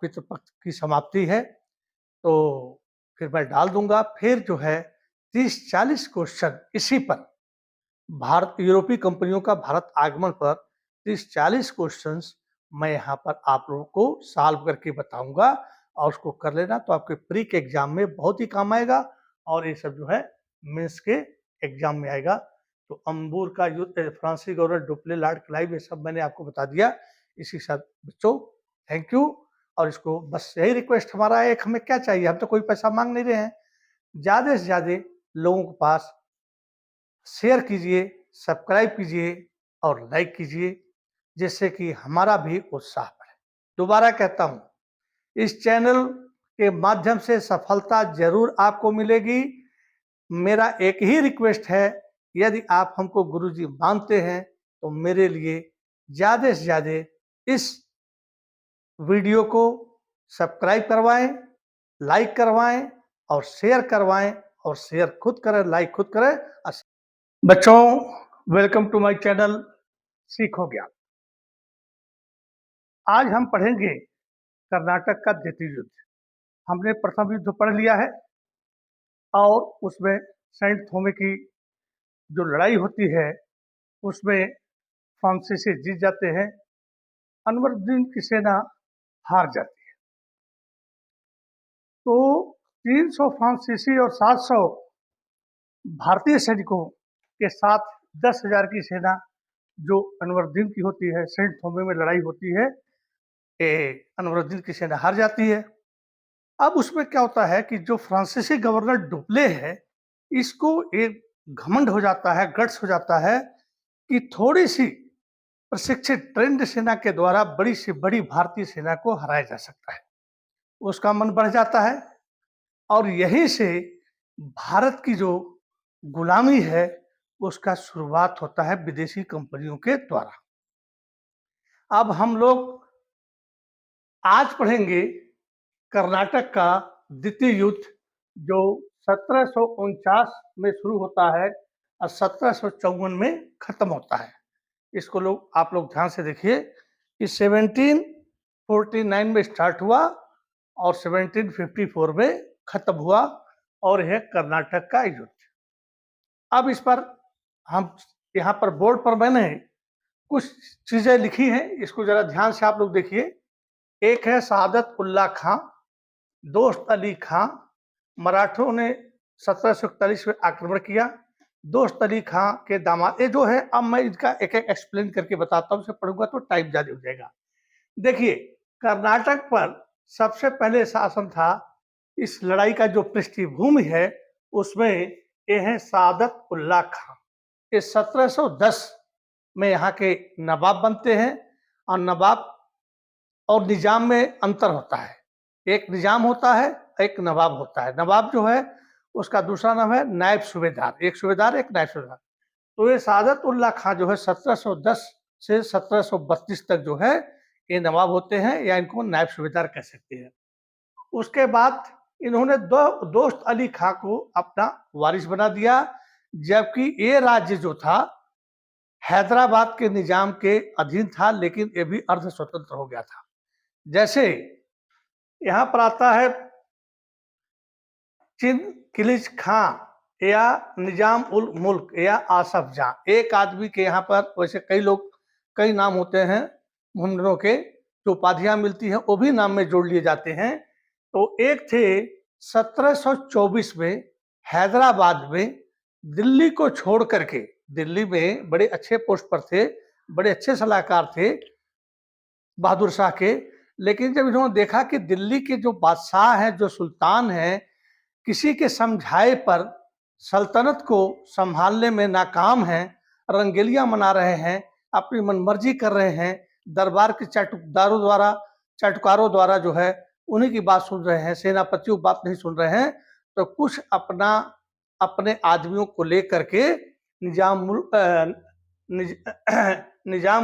पितृ पक्ष की समाप्ति है, तो फिर मैं डाल दूंगा। फिर जो है 30-40 क्वेश्चन इसी पर, भारत यूरोपीय कंपनियों का भारत आगमन पर 30-40 क्वेश्चंस मैं यहाँ पर आप लोगों को सॉल्व करके बताऊंगा, और उसको कर लेना तो आपके प्री के एग्जाम में बहुत ही काम आएगा, और ये सब जो है मेंस के एग्जाम में आएगा। तो अंबूर का युद्ध, फ्रांसीसी गवर्नर डुप्ले, लॉर्ड क्लाइव, ये सब मैंने आपको बता दिया। इसी के साथ बच्चों थैंक यू। और इसको बस यही रिक्वेस्ट हमारा है, हमें क्या चाहिए, हम तो कोई पैसा मांग नहीं रहे हैं, ज्यादा से ज्यादा लोगों के पास शेयर कीजिए, सब्सक्राइब कीजिए और लाइक कीजिए, जिससे कि हमारा भी उत्साह बढ़े। दोबारा कहता हूं, इस चैनल के माध्यम से सफलता जरूर आपको मिलेगी। मेरा एक ही रिक्वेस्ट है, यदि आप हमको गुरुजी मानते हैं तो मेरे लिए ज्यादा से ज्यादा इस वीडियो को सब्सक्राइब करवाएं, लाइक करवाएं और शेयर करवाएं, और शेयर खुद करें, लाइक खुद करें। बच्चों वेलकम टू माय चैनल सीखो ज्ञान। आज हम पढ़ेंगे कर्नाटक का द्वितीय युद्ध। हमने प्रथम युद्ध पढ़ लिया है, और उसमें सेंट थोमे की जो लड़ाई होती है उसमें फ्रांसीसी जीत जाते हैं, अनवरुद्दीन की सेना हार जाती है। तो 300 फ्रांसीसी और 700 भारतीय सैनिकों के साथ 10,000 की सेना जो अनवरुद्दीन की होती है, सेंट थोमे में लड़ाई होती है, अनवरुद्दीन की सेना हार जाती है। अब उसमें क्या होता है कि जो फ्रांसीसी गवर्नर डुप्ले है, इसको एक घमंड हो जाता है, गट्स हो जाता है कि थोड़ी सी प्रशिक्षित ट्रेंड सेना के द्वारा बड़ी से बड़ी भारतीय सेना को हराया जा सकता है। उसका मन बढ़ जाता है, और यहीं से भारत की जो गुलामी है उसका शुरुआत होता है विदेशी कंपनियों के द्वारा। अब हम लोग आज पढ़ेंगे कर्नाटक का द्वितीय युद्ध, जो 1749 में शुरू होता है और 1754 में खत्म होता है। इसको आप लोग ध्यान से देखिए कि 1749 में स्टार्ट हुआ और 1754 में खत्म हुआ, और यह कर्नाटक का युद्ध। अब इस पर हम यहाँ पर बोर्ड पर मैंने कुछ चीजें लिखी हैं, इसको जरा ध्यान से आप लोग देखिए। एक है शहादत उल्ला खां, दोस्त अली खां। मराठों ने 1741 में आक्रमण किया। दोस्त अली खां के दामाद, ये जो है, अब मैं इसका एक एक एक्सप्लेन करके बताता हूँ, पढ़ूंगा तो टाइम ज्यादा हो जाएगा। देखिए, कर्नाटक पर सबसे पहले शासन था, इस लड़ाई का जो पृष्ठभूमि है उसमें ये है शहादत उल्ला खां। ये 1710 में यहाँ के नवाब बनते हैं, और नवाब और निजाम में अंतर होता है। एक निजाम होता है, एक नवाब होता है। नवाब जो है उसका दूसरा नाम है नायब सूबेदार, एक सूबेदार एक नायब सूबेदार। तो ये शहादत उल्ला खां जो है 1710 से 1732 तक जो है ये नवाब होते हैं, या इनको नायब सूबेदार कह सकते हैं। उसके बाद इन्होंने दोस्त अली खां को अपना वारिस बना दिया, जबकि ये राज्य जो था हैदराबाद के निजाम के अधीन था, लेकिन ये भी अर्ध स्वतंत्र हो गया था। जैसे यहाँ पर आता है चिन किलिच खां या निजाम उल मुल्क या आसफ जां। एक आदमी के यहाँ पर वैसे कई लोग, कई नाम होते हैं मुहम्मदों के, जो उपाधियां मिलती हैं वो भी नाम में जोड़ लिए जाते हैं। तो एक थे 1724 में हैदराबाद में दिल्ली को छोड़ करके, दिल्ली में बड़े अच्छे पोस्ट पर थे, बड़े अच्छे सलाहकार थे बहादुर शाह के, लेकिन जब इन्होंने देखा कि दिल्ली के जो बादशाह हैं, जो सुल्तान हैं, किसी के समझाए पर सल्तनत को संभालने में नाकाम हैं, रंगेलियां मना रहे हैं, अपनी मनमर्जी कर रहे हैं, दरबार के चाटुकारों द्वारा जो है उन्हीं की बात सुन रहे हैं, सेनापतियों की बात नहीं सुन रहे हैं, तो कुछ अपने आदमियों को लेकर के निजाम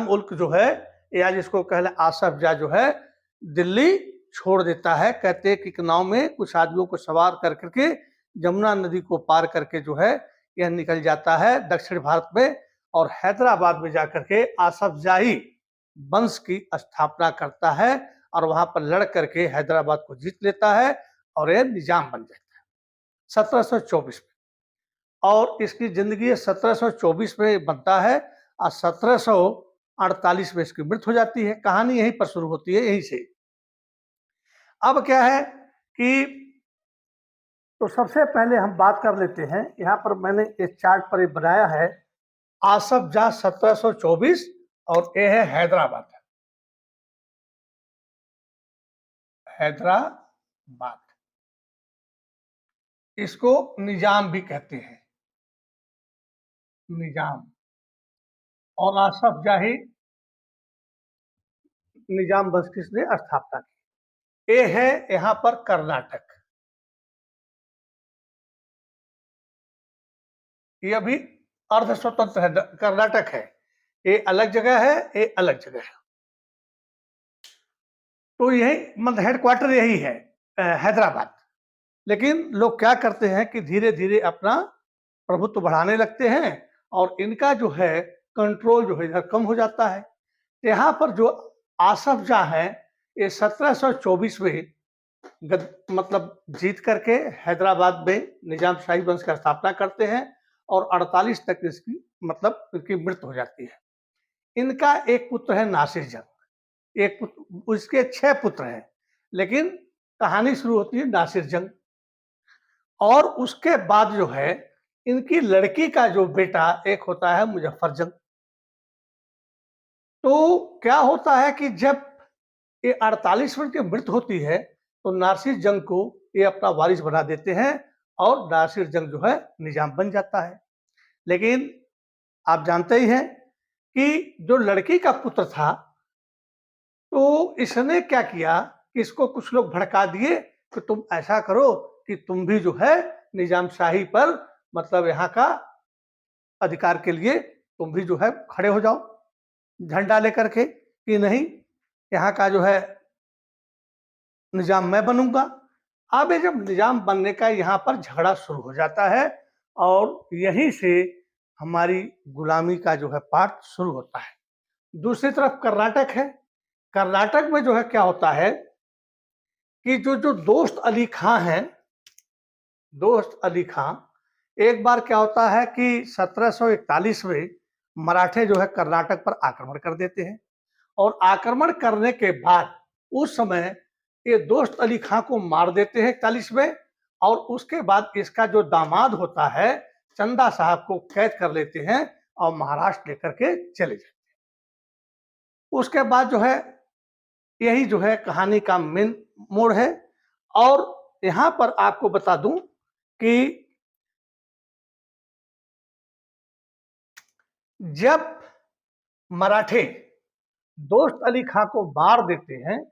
उल्क जो है, या जिसको कहले आसफ जा जो है, दिल्ली छोड़ देता है। कहते हैं कि नाव में कुछ आदमियों को सवार कर करके जमुना नदी को पार करके जो है यह निकल जाता है दक्षिण भारत में, और हैदराबाद में जाकर के आसफ जाही वंश की स्थापना करता है, और वहां पर लड़ करके हैदराबाद को जीत लेता है और यह निजाम बन जाता है 1724 में। और इसकी जिंदगी 1724 में बनता है और 1748 में इसकी मृत्यु हो जाती है। कहानी यहीं पर शुरू होती है, यहीं से। अब क्या है कि तो सबसे पहले हम बात कर लेते हैं, यहाँ पर मैंने इस चार्ट पर बनाया है आसफ जाह 1724 और ये है हैदराबाद। हैदराबाद इसको निजाम भी कहते हैं, निजाम। और आसफ जाही निजाम वंश किसने स्थापना की। ये है यहाँ पर कर्नाटक, ये अभी अर्ध स्वतंत्र है, कर्नाटक है। ये अलग जगह है, ये अलग जगह है। तो यही मतलब हेडक्वार्टर यही है हैदराबाद। लेकिन लोग क्या करते हैं कि धीरे धीरे अपना प्रभुत्व बढ़ाने लगते हैं और इनका जो है कंट्रोल जो है इधर कम हो जाता है। यहाँ पर जो आसफ जाह है ये 1724 में मतलब जीत करके हैदराबाद में निजाम शाही वंश का स्थापना करते हैं और 48 तक इसकी मतलब इनकी मृत्यु हो जाती है। इनका एक पुत्र है नासिर जंग, एक पुत्र, उसके 6 पुत्र हैं, लेकिन कहानी शुरू होती है नासिर जंग। और उसके बाद जो है इनकी लड़की का जो बेटा एक होता है मुजफ्फर जंग। तो क्या होता है कि जब ये 48 वर्ष की मृत्यु होती है तो नासिर जंग को ये अपना वारिस बना देते हैं और नासिर जंग जो है निजाम बन जाता है। लेकिन आप जानते ही हैं कि जो लड़की का पुत्र था तो इसने क्या किया कि इसको कुछ लोग भड़का दिए कि तुम ऐसा करो कि तुम भी जो है निजाम शाही पर मतलब यहाँ का अधिकार के लिए तुम भी जो है खड़े हो जाओ झंडा लेकर के कि नहीं यहाँ का जो है निजाम मैं बनूंगा। अब ये जब निजाम बनने का यहाँ पर झगड़ा शुरू हो जाता है और यहीं से हमारी गुलामी का जो है पाठ शुरू होता है। दूसरी तरफ कर्नाटक है। कर्नाटक में जो है क्या होता है कि जो जो दोस्त अली खां हैं, दोस्त अली खां, एक बार क्या होता है कि 1741 में मराठे जो है कर्नाटक पर आक्रमण कर देते हैं और आक्रमण करने के बाद उस समय ये दोस्त अली खां को मार देते हैं 41 में और उसके बाद इसका जो दामाद होता है चंदा साहब को कैद कर लेते हैं और महाराष्ट्र लेकर के चले जाते हैं। उसके बाद जो है यही जो है कहानी का मेन मोड़ है। और यहां पर आपको बता दूं कि जब मराठे दोस्त अली खां को मार देते हैं,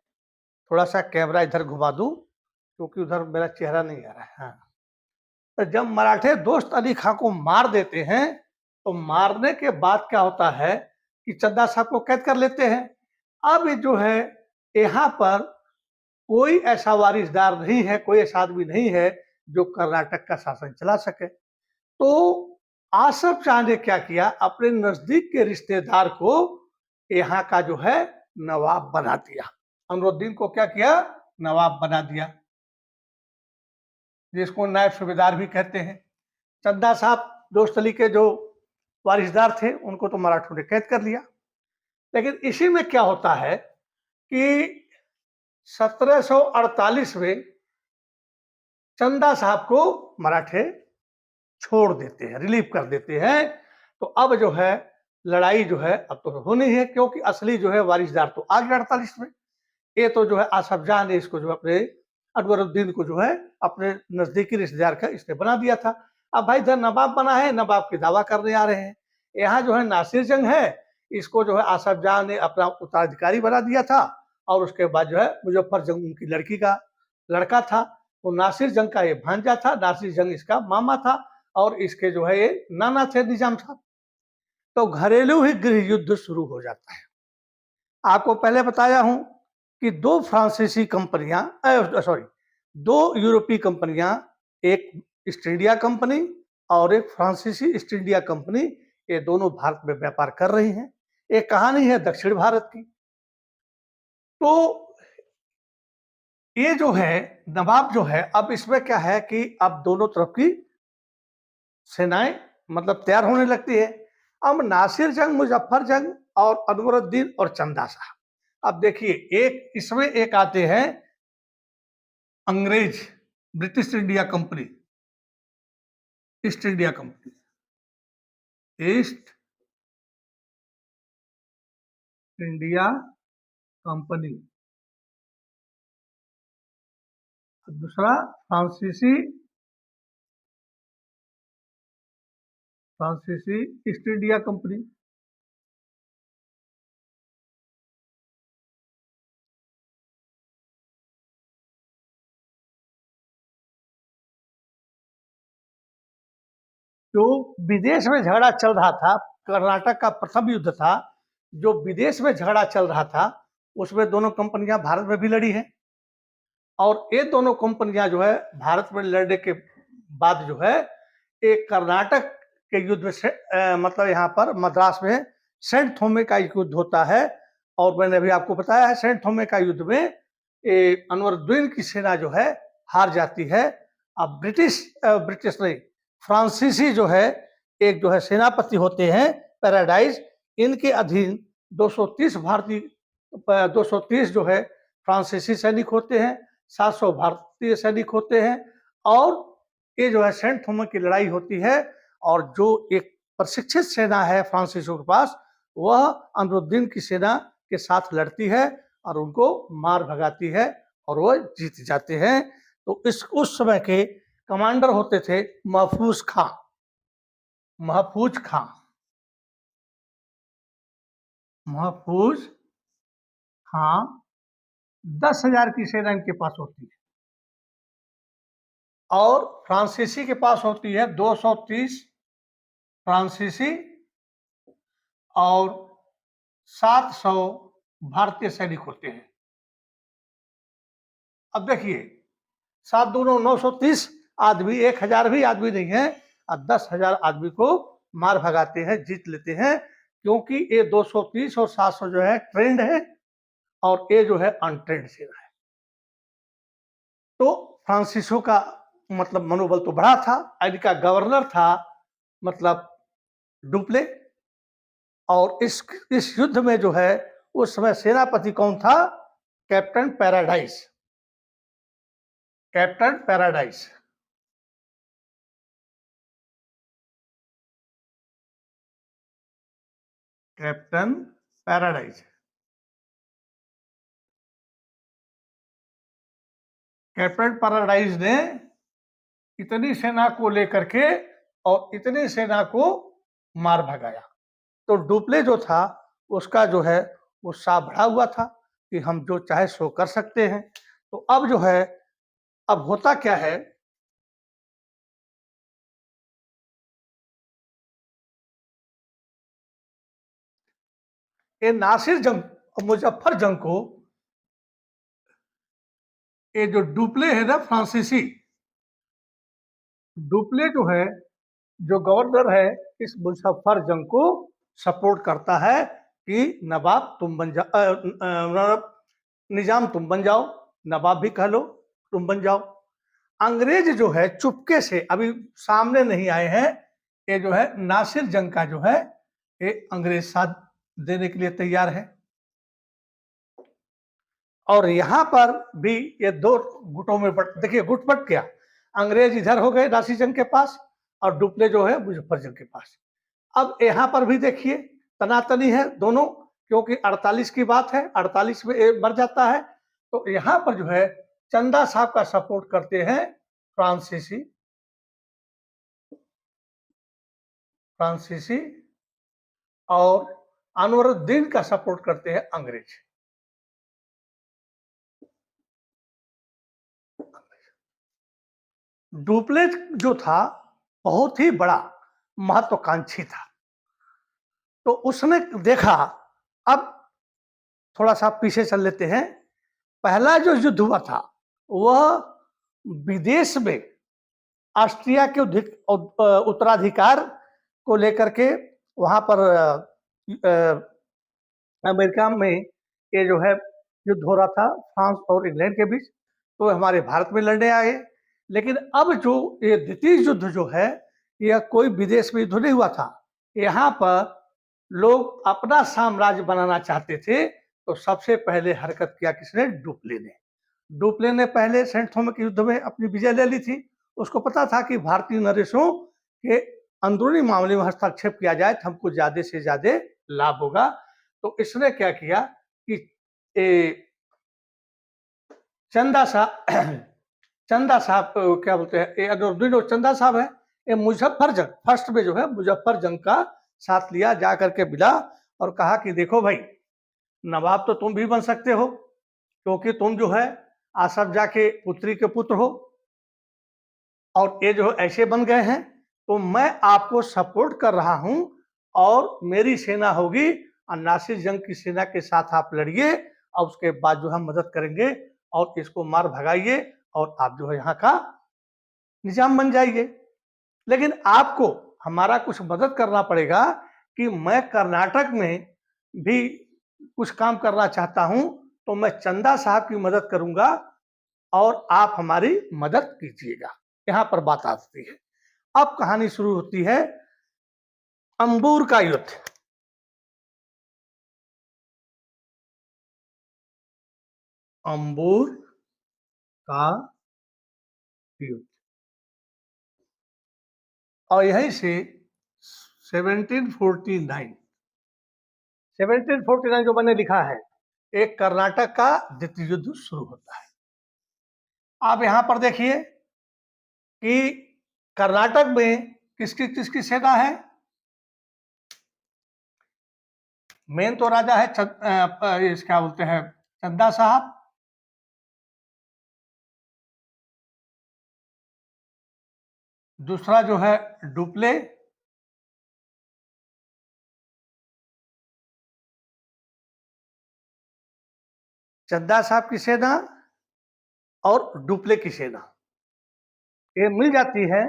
थोड़ा सा कैमरा इधर घुमा दूं क्योंकि उधर मेरा चेहरा नहीं आ रहा है। हाँ, तो जब मराठे दोस्त अली खां को मार देते हैं तो मारने के बाद क्या होता है कि चंदा साहब को कैद कर लेते हैं। अब जो है यहाँ पर कोई ऐसा वारिसदार नहीं है, कोई ऐसा आदमी नहीं है जो कर्नाटक का शासन चला सके। तो आसफ जाह ने क्या किया, अपने नजदीक के रिश्तेदार को यहाँ का जो है नवाब बना दिया। अमरुद्दीन को क्या किया, नवाब बना दिया, जिसको नायब सूबेदार भी कहते हैं। चंदा साहब दोस्त अली के जो वारिसदार थे उनको तो मराठों ने कैद कर लिया। लेकिन इसी में क्या होता है कि 1748 में चंदा साहब को मराठे छोड़ देते हैं, रिलीव कर देते हैं। तो अब जो है लड़ाई जो है अब तो होनी है क्योंकि असली जो है वारिसदार तो आ गया 48 में। ये तो जो है आसफ जाह ने इसको जो अपने अकबरुद्दीन को जो है अपने नजदीकी रिश्तेदार का इसने बना दिया था। अब भाई इधर नवाब बना है, नवाब की दावा करने आ रहे हैं। यहाँ जो है नासिर जंग है, इसको जो है आसफ जाह ने अपना उत्तराधिकारी बना दिया था और उसके बाद जो है मुजफ्फर जंग उनकी लड़की का लड़का था। तो नासिर जंग का ये भांजा था, नासिर जंग इसका मामा था और इसके जो है ये नाना थे निजाम साहब। तो घरेलू ही गृह युद्ध शुरू हो जाता है। आपको पहले बताया हूं कि दो फ्रांसीसी कंपनियां सॉरी दो यूरोपीय कंपनियां, एक ईस्ट इंडिया कंपनी और एक फ्रांसीसी ईस्ट इंडिया कंपनी, ये दोनों भारत में व्यापार कर रही हैं। एक कहानी है दक्षिण भारत की। तो ये जो है नवाब जो है, अब इसमें क्या है कि अब दोनों तरफ की सेनाएं मतलब तैयार होने लगती है। अब नासिर जंग, मुजफ्फर जंग और अनवरुद्दीन और चंदा साहब। अब देखिए, एक इसमें एक आते हैं अंग्रेज, British India company, east India company, east India company. दूसरा फ्रांसीसी, फ्रांसीसी ईस्ट इंडिया कंपनी। जो विदेश में झगड़ा चल रहा था, कर्नाटक का प्रथम युद्ध था, जो विदेश में झगड़ा चल रहा था, उसमें दोनों कंपनियां भारत में भी लड़ी हैं। और ये दोनों कंपनियां जो है भारत में लड़ने के बाद जो है एक कर्नाटक के युद्ध में मतलब यहाँ पर मद्रास में सेंट थोमे का एक युद्ध होता है। और मैंने अभी आपको बताया है, सेंट थोमे का युद्ध में अनवरुद्दीन की सेना जो है हार जाती है। अब ब्रिटिश नहीं, फ्रांसीसी जो है, एक जो है सेनापति होते हैं पैराडाइज, इनके अधीन 230 भारतीय 230 जो है फ्रांसीसी सैनिक होते हैं, 700 भारतीय सैनिक होते हैं। और ये जो है सेंट थोमे की लड़ाई होती है। और जो एक प्रशिक्षित सेना है फ्रांसीसियों के पास, वह अनवरुद्दीन की सेना के साथ लड़ती है और उनको मार भगाती है और वो जीत जाते हैं। तो इस उस समय के कमांडर होते थे महफूज खां, महफूज खां, महफूज खां। 10,000 की सेना इनके पास होती है और फ्रांसीसी के पास होती है 230 फ्रांसीसी और 700 भारतीय सैनिक होते हैं। अब देखिए, 7 दूनो 930 आदमी, 1,000 भी आदमी नहीं है और 10,000 आदमी को मार भगाते हैं, जीत लेते हैं। क्योंकि ये 230 और 700 जो है ट्रेंड है और ये जो है अनट्रेंड सेना है। तो फ्रांसिसो का मतलब मनोबल तो बड़ा था। इनका गवर्नर था मतलब डुप्ले। और इस युद्ध में जो है उस समय सेनापति कौन था? Captain paradise, captain paradise. Captain paradise, captain paradise ने इतनी सेना को लेकर के और इतनी सेना को मार भगाया। तो डुप्ले जो था उसका जो है उत्साह बढ़ा हुआ था कि हम जो चाहे सो कर सकते हैं। तो अब जो है, अब होता क्या है, ये नासिर जंग और मुजफ्फर जंग को ये जो डुप्ले है ना फ्रांसीसी, डुप्ले जो है, जो गवर्नर है, इस मुजफ्फर जंग को सपोर्ट करता है कि नवाब तुम बन जाओ, निजाम तुम बन जाओ, नवाब भी कह लो, तुम बन जाओ। अंग्रेज जो है चुपके से अभी सामने नहीं आए हैं। ये जो है नासिर जंग का जो है ये अंग्रेज साथ देने के लिए तैयार है। और यहां पर भी ये दो गुटों में देखिए, गुट बट गया। अंग्रेज इधर हो गए नासिर जंग के पास और डुप्ले जो है मुजफ्फर जंग के पास। अब यहाँ पर भी देखिए तनातनी है दोनों, क्योंकि 48 की बात है, 48 में मर जाता है। तो यहाँ पर जो है चंदा साहब का सपोर्ट करते हैं फ्रांसीसी, फ्रांसीसी और अनवरुद्दीन का सपोर्ट करते हैं अंग्रेज। डुप्ले जो था बहुत ही बड़ा महत्वाकांक्षी था। तो उसने देखा, अब थोड़ा सा पीछे चल लेते हैं। पहला जो युद्ध हुआ था वह विदेश में ऑस्ट्रिया के उत्तराधिकार को लेकर के वहां पर अमेरिका में ये जो है युद्ध हो रहा था फ्रांस और इंग्लैंड के बीच। तो हमारे भारत में लड़ने आए। लेकिन अब जो ये द्वितीय युद्ध जो है, यह कोई विदेश में युद्ध नहीं हुआ था। यहाँ पर लोग अपना साम्राज्य बनाना चाहते थे, तो सबसे पहले हरकत किया किसने? डुप्ले ने। डुप्ले ने पहले सेंट थॉमस के युद्ध में अपनी विजय ले ली थी। उसको पता था कि भारतीय नरेशों के अंदरूनी मामले में हस्तक्षेप किया जाए तो हमको ज्यादा से ज्यादा लाभ होगा। तो इसने क्या किया कि चंदा साहब चंदा साहब क्या बोलते हैं, ये अकबरुद्दीन और चंदा साहब है, ये मुजफ्फर जंग फर्स्ट में जो है मुजफ्फर जंग का साथ लिया, जा करके मिला और कहा कि देखो भाई, नवाब तो तुम भी बन सकते हो, क्योंकि तुम जो है आसफ जाह के पुत्री के पुत्र हो और ये जो ऐसे बन गए हैं, तो मैं आपको सपोर्ट कर रहा हूं और मेरी सेना होगी और नासिर जंग की सेना के साथ आप लड़िए और उसके बाद जो हम मदद करेंगे और इसको मार भगाइए और आप जो है यहाँ का निजाम बन जाइए। लेकिन आपको हमारा कुछ मदद करना पड़ेगा कि मैं कर्नाटक में भी कुछ काम करना चाहता हूं, तो मैं चंदा साहब की मदद करूंगा और आप हमारी मदद कीजिएगा। यहां पर बात आती है। अब कहानी शुरू होती है अंबूर का युद्ध। अंबूर का युद्ध, और यहीं से 1749 जो मैंने लिखा है, एक कर्नाटक का द्वितीय युद्ध शुरू होता है। आप यहां पर देखिए कि कर्नाटक में किसकी किसकी सेना है। मेन तो राजा है क्या बोलते हैं, चंदा साहब। दूसरा जो है डुप्ले। चंदा साहब की सेना और डुप्ले की सेना ये मिल जाती है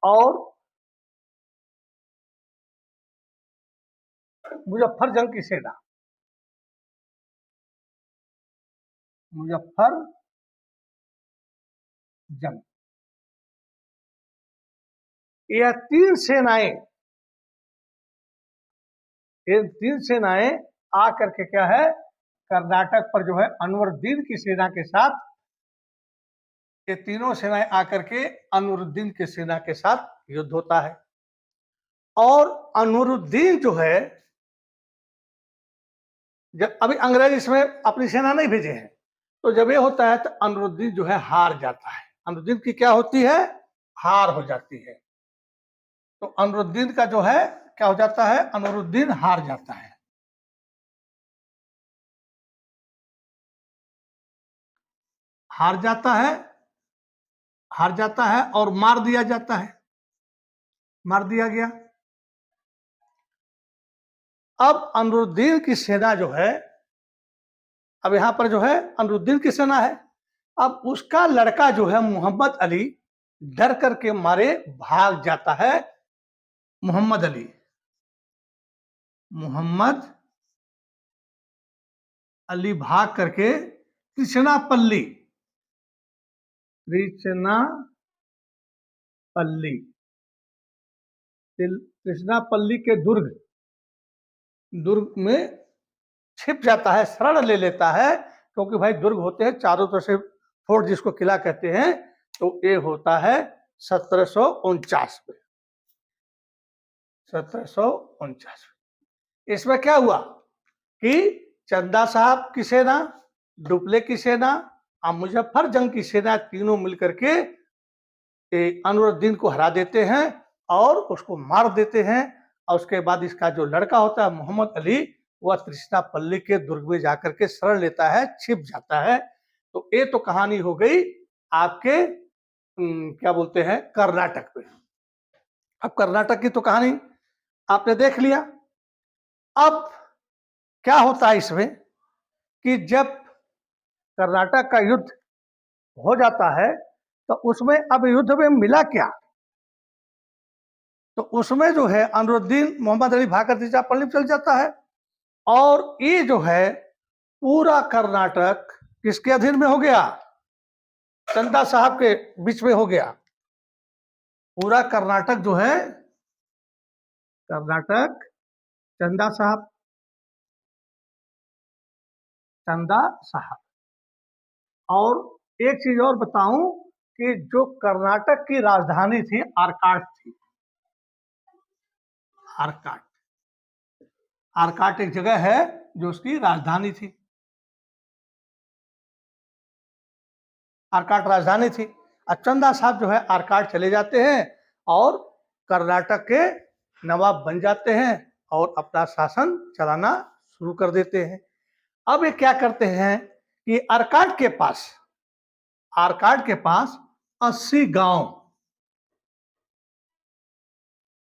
और मुजफ्फर जंग की सेना, मुजफ्फर जंग, यह तीन सेनाएं आकर के क्या है, कर्नाटक पर जो है अनवरुद्दीन की सेना के साथ, ये तीनों सेनाएं आकर के अनवरुद्दीन की सेना के साथ युद्ध होता है। और अनवरुद्दीन जो है, जब अभी अंग्रेज इसमें अपनी सेना नहीं भेजे हैं, तो जब ये होता है तो अनवरुद्दीन जो है हार जाता है। अनवरुद्दीन की क्या होती है, हार हो जाती है। तो अनवरुद्दीन का जो है क्या हो जाता है, अनवरुद्दीन हार जाता है। हार जाता है और मार दिया जाता है, मार दिया गया। अब अनवरुद्दीन की सेना जो है, अब यहां पर जो है अनवरुद्दीन की सेना है, अब उसका लड़का जो है मोहम्मद अली डर करके मारे भाग जाता है। मोहम्मद अली भाग करके त्रिचनापल्ली त्रिचनापल्ली के दुर्ग में छिप जाता है, शरण ले लेता है, क्योंकि भाई दुर्ग होते हैं चारों तरफ से फोर्ट, जिसको किला कहते हैं। तो ये होता है 1749 में। 1749 इसमें क्या हुआ कि चंदा साहब की सेना, डुप्ले की सेना और मुजफ्फर जंग की सेना तीनों मिलकर के अनवरुद्दीन को हरा देते हैं और उसको मार देते हैं। और उसके बाद इसका जो लड़का होता है मोहम्मद अली, वह त्रिचनापल्ली के दुर्ग में जाकर के शरण लेता है, छिप जाता है। तो ये तो कहानी हो गई आपके क्या बोलते हैं, कर्नाटक में। अब कर्नाटक की तो कहानी आपने देख लिया। अब क्या होता है इसमें कि जब कर्नाटक का युद्ध हो जाता है, तो उसमें अब युद्ध में मिला क्या, तो उसमें जो है अनवरुद्दीन मोहम्मद अली भाकर त्रिचनापल्ली चल जाता है और ये जो है पूरा कर्नाटक किसके अधीन में हो गया, चंदा साहब के बीच में हो गया। पूरा कर्नाटक जो है, कर्नाटक, चंदा साहब, चंदा साहब। और एक चीज और बताऊं कि जो कर्नाटक की राजधानी थी आरकाट थी। आरकाट, आरकाट एक जगह है जो उसकी राजधानी थी। आरकाट राजधानी थी। चंदा साहब जो है आरकाट चले जाते हैं और कर्नाटक के नवाब बन जाते हैं और अपना शासन चलाना शुरू कर देते हैं। अब ये क्या करते हैं कि आरकाट के पास 80 गांव,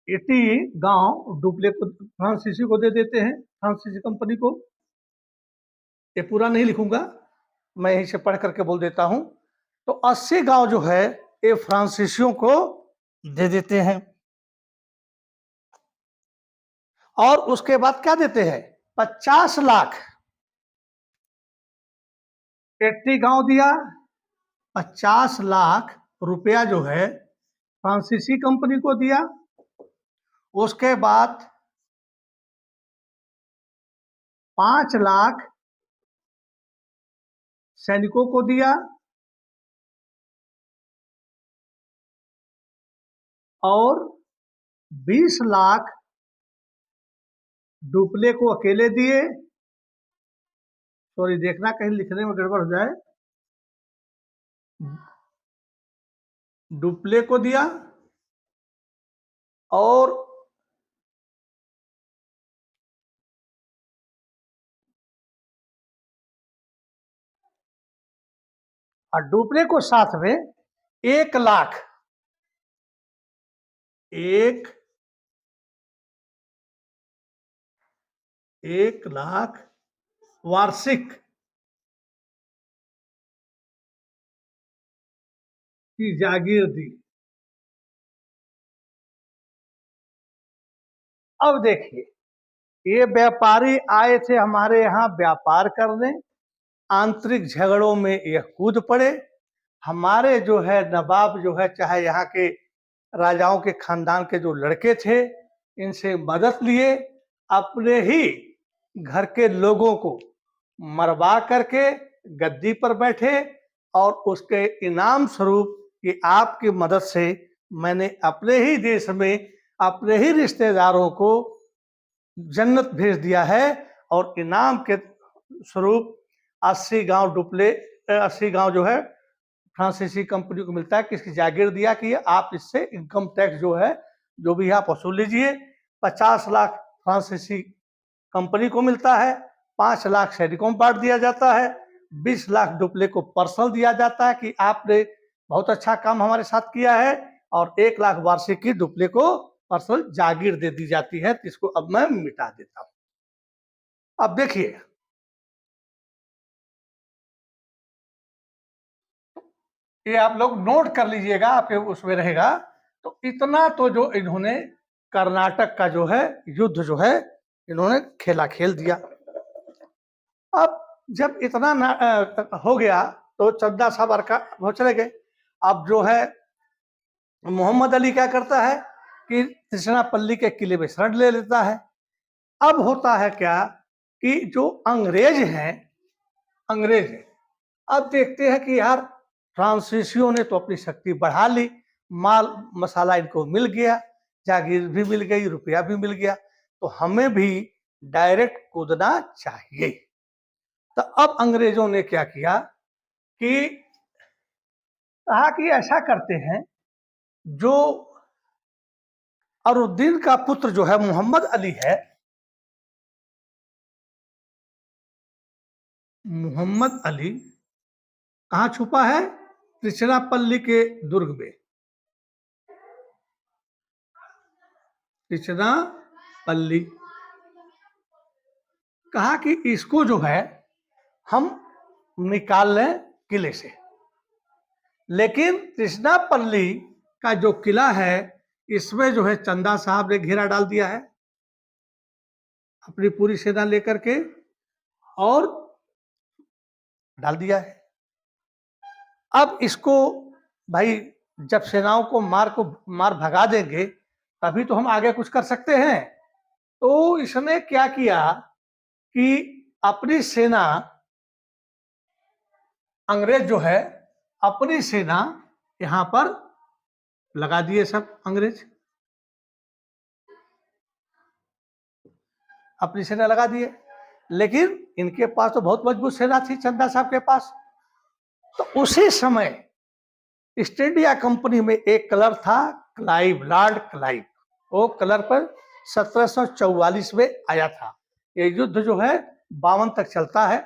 80 गांव डुप्ले को, फ्रांसीसी को दे देते हैं, फ्रांसीसी कंपनी को। ये पूरा नहीं लिखूंगा, मैं यहीं से पढ़ करके बोल देता हूं। तो 80 गांव जो है ये फ्रांसीसियों को दे देते हैं। और उसके बाद क्या देते हैं, 50 लाख, 80 गांव दिया, 50 लाख रुपया जो है फ्रांसीसी कंपनी को दिया। उसके बाद 5 लाख सैनिकों को दिया और 20 लाख डुप्ले को अकेले दिए। सॉरी, देखना कहीं लिखने में गड़बड़ हो जाए। डुप्ले को दिया और डुप्ले को साथ में 1 लाख, 1 लाख वार्षिक की जागीर दी। अब देखिए, ये व्यापारी आए थे हमारे यहाँ व्यापार करने, आंतरिक झगड़ों में ये कूद पड़े। हमारे जो है नवाब जो है, चाहे यहाँ के राजाओं के खानदान के जो लड़के थे, इनसे मदद लिए, अपने ही घर के लोगों को मरवा करके गद्दी पर बैठे और उसके इनाम स्वरूप कि आपकी मदद से मैंने अपने ही देश में अपने ही रिश्तेदारों को जन्नत भेज दिया है। और इनाम के स्वरूप 80 गांव डुप्ले, 80 गांव जो है फ्रांसीसी कंपनी को मिलता है कि इसकी जागीर दिया कि आप इससे इनकम टैक्स जो है जो भी आप वसूल लीजिए। 50 लाख फ्रांसीसी कंपनी को मिलता है, 5 लाख सैनिकों में बांट दिया जाता है, 20 लाख डुप्ले को पर्सनल दिया जाता है कि आपने बहुत अच्छा काम हमारे साथ किया है, और 1 लाख वार्षिक की डुप्ले को पर्सनल जागीर दे दी जाती है। तो इसको अब मैं मिटा देता हूं। अब देखिए, ये आप लोग नोट कर लीजिएगा, आपके उसमें रहेगा। तो इतना तो जो इन्होंने कर्नाटक का जो है युद्ध जो है इन्होंने खेला खेल दिया। अब जब इतना हो गया तो चंदा साहब का वो चले गए। अब जो है मोहम्मद अली क्या करता है कि त्रिचनापल्ली के किले में शरण ले लेता है। अब होता है क्या कि जो अंग्रेज हैं, अंग्रेज हैं, अब देखते हैं कि यार फ्रांसीसियों ने तो अपनी शक्ति बढ़ा ली, माल मसाला इनको मिल गया, जागीर भी मिल गई, रुपया भी मिल गया, तो हमें भी डायरेक्ट कूदना चाहिए। तो अब अंग्रेजों ने क्या किया कि कहा कि ऐसा करते हैं, जो अरुद्दीन का पुत्र जो है मोहम्मद अली है, मोहम्मद अली कहाँ छुपा है, त्रिचनापल्ली के दुर्ग में। त्रिचनापल्ली, कहा कि इसको जो है हम निकाल लें किले से। लेकिन त्रिचनापल्ली का जो किला है इसमें जो है चंदा साहब ने घेरा डाल दिया है अपनी पूरी सेना लेकर के, और डाल दिया है। अब इसको भाई जब सेनाओं को मार भगा देंगे तभी तो हम आगे कुछ कर सकते हैं। तो इसने क्या किया कि अपनी सेना, अंग्रेज जो है अपनी सेना यहां पर लगा दिए, सब अंग्रेज अपनी सेना लगा दिए। लेकिन इनके पास तो बहुत मजबूत सेना थी चंदा साहब के पास। तो उसी समय ईस्ट इंडिया कंपनी में एक कलर था क्लाइव, लॉर्ड क्लाइव। वो कलर पर 1744 में आया था। ये युद्ध जो है 52 तक चलता है,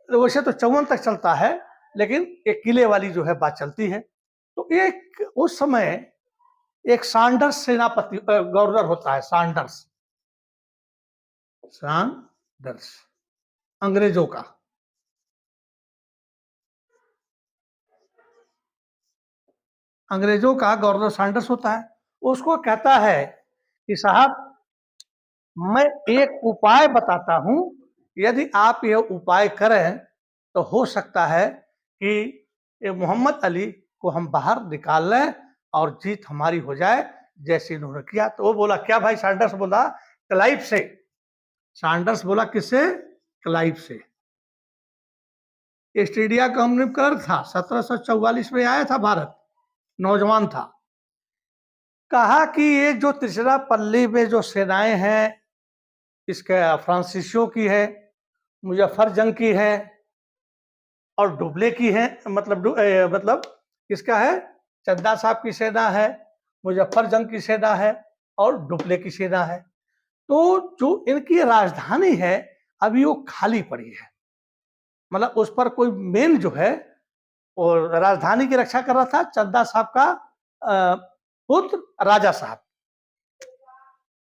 वैसे तो 54 तक चलता है, लेकिन एक किले वाली जो है बात चलती है। तो एक उस समय एक सैंडर्स सेनापति गवर्नर होता है, सैंडर्स, सैंडर्स अंग्रेजों का। अंग्रेजों का गवर्नर सैंडर्स होता है। उसको कहता है कि साहब मैं एक उपाय बताता हूं, यदि आप ये उपाय करें तो हो सकता है कि ये मोहम्मद अली को हम बाहर निकाल लें और जीत हमारी हो जाए, जैसे इन्होंने किया। तो वो बोला क्या भाई? सैंडर्स बोला क्लाइव से। सैंडर्स बोला किससे? क्लाइव से। ईस्ट इंडिया कंपनी कर था, 1744 में आया था भारत, नौजवान था। कहा कि ये जो त्रिशुरापल्ली में जो सेनाएं हैं, इसके फ्रांसीसियों की है, मुजफ्फरजंग की है और डुबले की है, मतलब किसका है? चंदा साहब की सेना है, मुजफ्फरजंग की सेना है और डुबले की सेना है। तो जो इनकी राजधानी है अभी वो खाली पड़ी है, मतलब उस पर कोई मेन जो है और राजधानी की रक्षा कर रहा था चंदा साहब का पुत्र राजा साहब।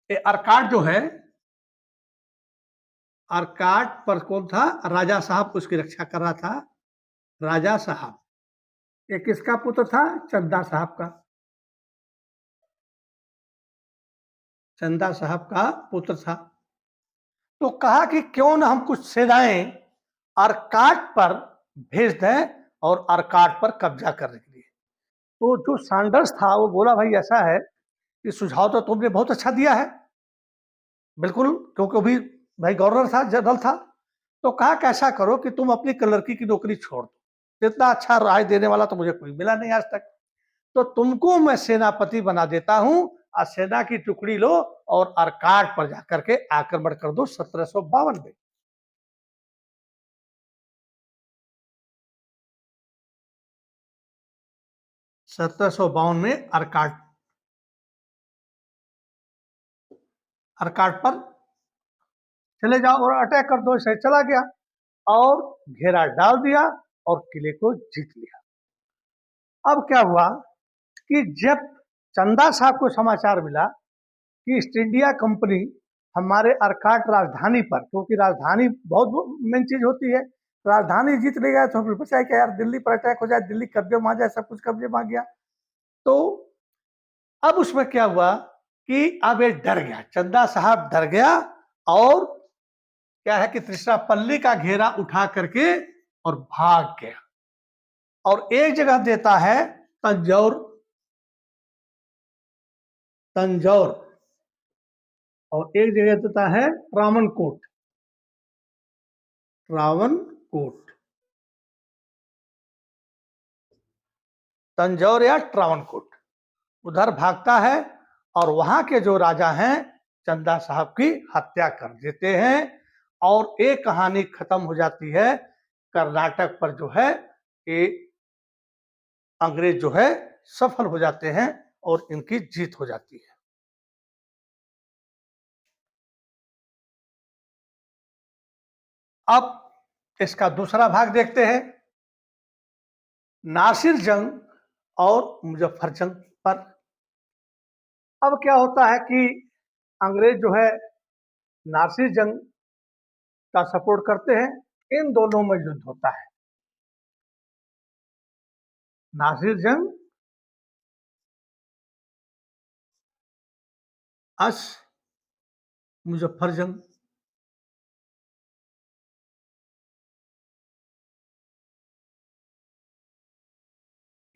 अरकाट जो है, अरकाट पर कौन था? राजा साहब उसकी रक्षा कर रहा था। राजा साहब ये किसका पुत्र था? चंदा साहब का। चंदा साहब का पुत्र था। तो कहा कि क्यों ना हम कुछ सेनाएं अरकाट पर भेज दें और अरकाट पर कब्जा करने के लिए। तो जो सैंडर्स था वो बोला भाई ऐसा है कि सुझाव तो तुमने बहुत अच्छा दिया है, बिल्कुल, क्योंकि अभी भाई गवर्नर था, जनरल था। तो कहा कैसा करो कि तुम अपनी क्लर्की की नौकरी छोड़ दो, इतना अच्छा राय देने वाला तो मुझे कोई मिला नहीं आज तक। तो तुमको मैं सेनापति बना देता हूं और सेना की टुकड़ी लो और अरकाट पर जाकर के आक्रमण कर दो 1752 में। 1752 में अरकाट, अरकाट पर चले जाओ और अटैक कर दो। इसे चला गया और घेरा डाल दिया और किले को जीत लिया। अब क्या हुआ कि जब चंदा साहब को समाचार मिला कि ईस्ट इंडिया कंपनी हमारे अरकाट राजधानी पर, क्योंकि राजधानी बहुत मेन चीज होती है, राजधानी जीत ले गए तो फिर बचा क्या यार, दिल्ली पर अटैक हो जाए, दिल्ली कब्जे में आ जाए, सब कुछ कब्जे में आ गया। तो अब उसमें क्या हुआ कि अब ये डर गया, चंदा साहब डर गया और क्या है कि त्रिशुरापल्ली का घेरा उठा करके और भाग गया और एक जगह देता है तंजौर, तंजौर, और एक जगह देता है ट्रावनकोट, ट्रावनकोट, तंजौर या ट्रावनकोट, उधर भागता है और वहां के जो राजा हैं चंदा साहब की हत्या कर देते हैं और एक कहानी खत्म हो जाती है। कर्नाटक पर जो है ये अंग्रेज जो है सफल हो जाते हैं और इनकी जीत हो जाती है। अब इसका दूसरा भाग देखते हैं, नासिर जंग और मुजफ्फर जंग पर। अब क्या होता है कि अंग्रेज जो है नासिर जंग का सपोर्ट करते हैं, इन दोनों में युद्ध होता है। नासिर जंग अस मुजफ्फर जंग।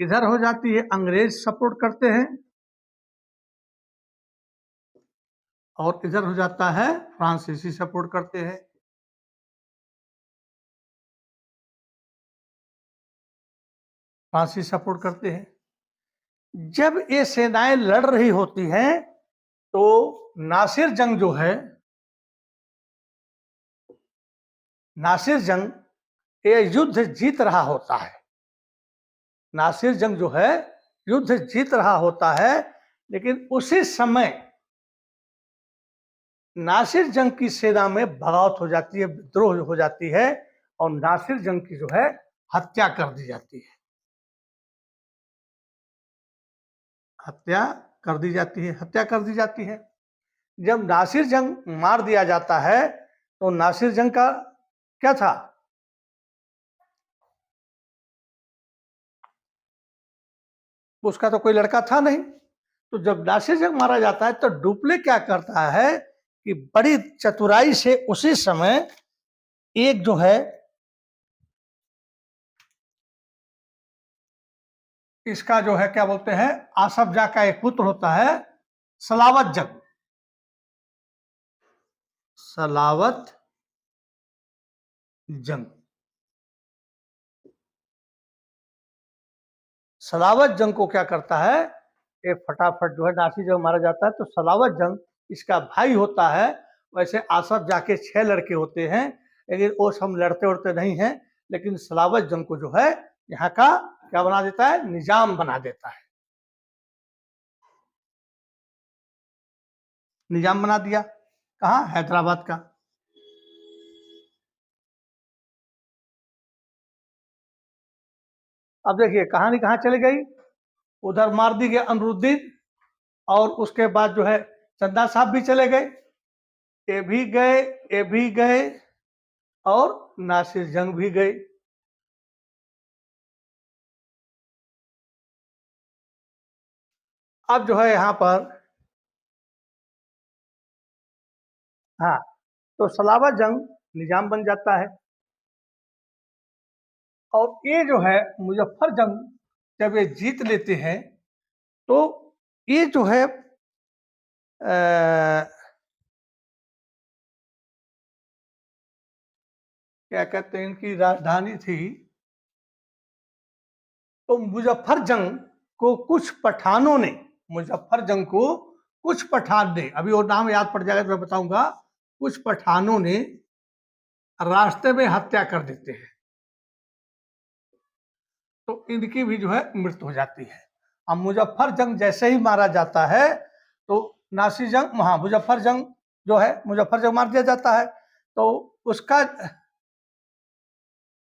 इधर हो जाती है अंग्रेज सपोर्ट करते हैं और इधर हो जाता है फ्रांसीसी सपोर्ट करते हैं। फ्रांसीसी सपोर्ट करते हैं। जब ये सेनाएं लड़ रही होती हैं तो नासिर जंग जो है, नासिर जंग ये युद्ध जीत रहा होता है। नासिर जंग जो है युद्ध जीत रहा होता है, लेकिन उसी समय नासिर जंग की सेना में बगावत हो जाती है, विद्रोह हो जाती है और नासिर जंग की जो है हत्या कर दी जाती है। हत्या कर दी जाती है, हत्या कर दी जाती है। जब नासिर जंग मार दिया जाता है तो नासिर जंग का क्या था, उसका तो कोई लड़का था नहीं। तो जब नासिर जंग मारा जाता है तो डुप्ले क्या करता है कि बड़ी चतुराई से उसी समय एक जो है इसका जो है क्या बोलते हैं, आसफ जा का एक पुत्र होता है सलावत जंग। सलावत जंग, सलावत जंग को क्या करता है, ये फटाफट जो है नासिर जंग मारा जाता है तो सलावत जंग इसका भाई होता है। वैसे आसफ जाके 6 लड़के होते हैं, लेकिन वो सब लड़ते उड़ते नहीं हैं, लेकिन सलावत जंग को जो है यहाँ का क्या बना देता है, निजाम बना देता है। निजाम बना दिया, कहाँ, हैदराबाद का। अब देखिए कहानी कहाँ चली गई, उधर मार दी गई अनरुद्दीन और उसके बाद जो है चंदा साहब भी चले गए, ये भी गए, ये भी गए और नासिर जंग भी गए। अब जो है यहाँ पर हाँ, तो सलावत जंग निजाम बन जाता है और ये जो है मुजफ्फर जंग जब ये जीत लेते हैं तो ये जो है क्या कहते हैं, इनकी राजधानी थी। तो मुजफ्फर जंग को कुछ पठानों ने, मुजफ्फर जंग को कुछ पठान ने, अभी वो नाम याद पड़ जाएगा तो मैं बताऊंगा, कुछ पठानों ने रास्ते में हत्या कर देते हैं तो इनकी भी जो है मृत्यु हो जाती है। अब मुजफ्फर जंग जैसे ही मारा जाता है तो नासिर जंग, हाँ मुजफ्फर जंग जो है, मुजफ्फर जंग मार दिया जाता है तो उसका,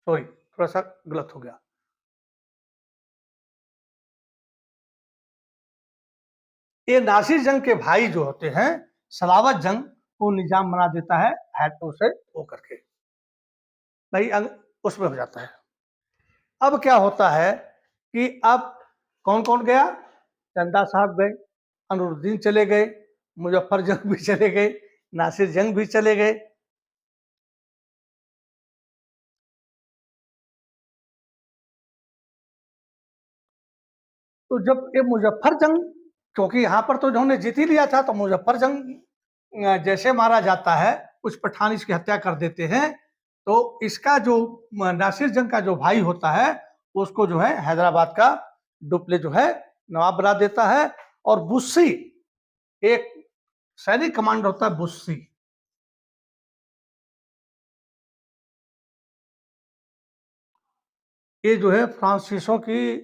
सॉरी थोड़ा सा गलत हो गया, ये नासिर जंग के भाई जो होते हैं सलावत जंग को निजाम बना देता है हैदर से होकर के, भाई उसमें हो जाता है। अब क्या होता है कि अब कौन कौन गया, चंदा साहब गए, अनुरुद्दीन चले गए, मुजफ्फर जंग भी चले गए, नासिर जंग भी चले गए। तो जब ये मुजफ्फर जंग, क्योंकि यहाँ पर तो उन्होंने जीत ही लिया था, तो मुजफ्फर जंग जैसे मारा जाता है, कुछ पठान इसकी हत्या कर देते हैं तो इसका जो नासिर जंग का जो भाई होता है उसको जो है हैदराबाद का डुप्ले जो है नवाब बना देता है। और बुस्सी, एक सैनिक कमांडर होता है बुस्सी, ये जो है फ्रांसीसियों की